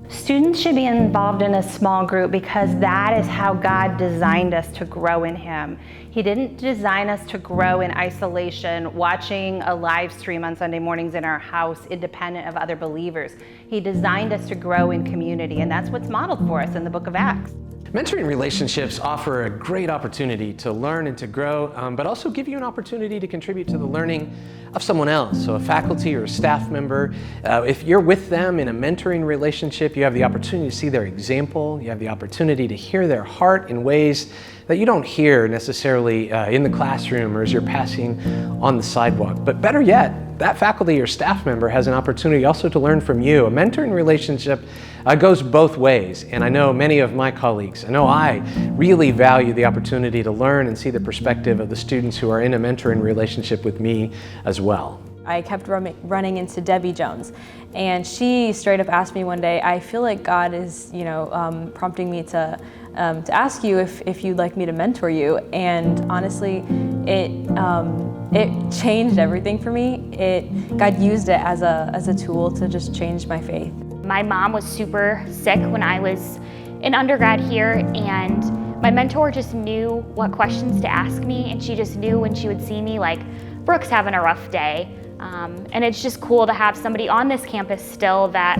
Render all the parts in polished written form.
Students should be involved in a small group because that is how God designed us to grow in Him. He didn't design us to grow in isolation, watching a live stream on Sunday mornings in our house, independent of other believers. He designed us to grow in community, and that's what's modeled for us in the book of Acts. Mentoring relationships offer a great opportunity to learn and to grow, but also give you an opportunity to contribute to the learning of someone else, so a faculty or a staff member. If you're with them in a mentoring relationship, you have the opportunity to see their example, you have the opportunity to hear their heart in ways that you don't hear necessarily in the classroom or as you're passing on the sidewalk. But better yet, that faculty or staff member has an opportunity also to learn from you. A mentoring relationship goes both ways, and I know many of my colleagues, I really value the opportunity to learn and see the perspective of the students who are in a mentoring relationship with me as well. I kept running into Debbie Jones, and she straight up asked me one day, I feel like God is, prompting me to ask you if you'd like me to mentor you. And honestly, it changed everything for me. God used it as a tool to just change my faith. My mom was super sick when I was in undergrad here, and my mentor just knew what questions to ask me, and she just knew when she would see me, like, Brooke's having a rough day. And it's just cool to have somebody on this campus still that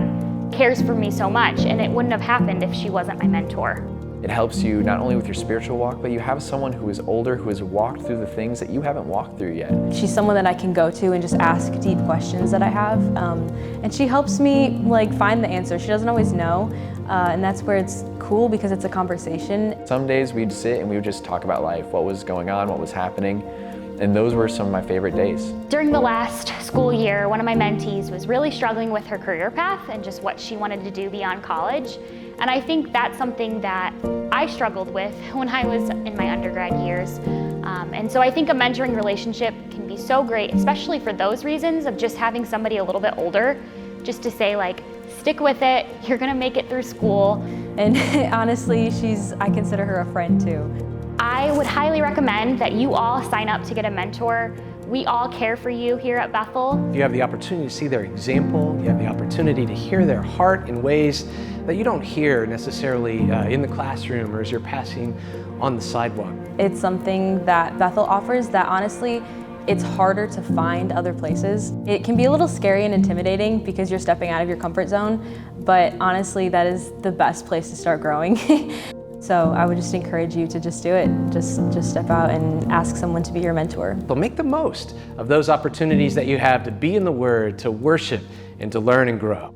cares for me so much, and it wouldn't have happened if she wasn't my mentor. It helps you not only with your spiritual walk, but you have someone who is older, who has walked through the things that you haven't walked through yet. She's someone that I can go to and just ask deep questions that I have. And she helps me find the answer. She doesn't always know, and that's where it's cool because it's a conversation. Some days we'd sit and we would just talk about life, what was going on, what was happening. And those were some of my favorite days. During the last school year, one of my mentees was really struggling with her career path and just what she wanted to do beyond college. And I think that's something that I struggled with when I was in my undergrad years. And so I think a mentoring relationship can be so great, especially for those reasons of just having somebody a little bit older, just to say, like, stick with it, you're gonna make it through school. And honestly, I consider her a friend too. I would highly recommend that you all sign up to get a mentor. We all care for you here at Bethel. You have the opportunity to see their example, you have the opportunity to hear their heart in ways that you don't hear necessarily in the classroom or as you're passing on the sidewalk. It's something that Bethel offers that honestly, it's harder to find other places. It can be a little scary and intimidating because you're stepping out of your comfort zone, but honestly, that is the best place to start growing. So I would just encourage you to just do it. Just step out and ask someone to be your mentor. But make the most of those opportunities that you have to be in the Word, to worship, and to learn and grow.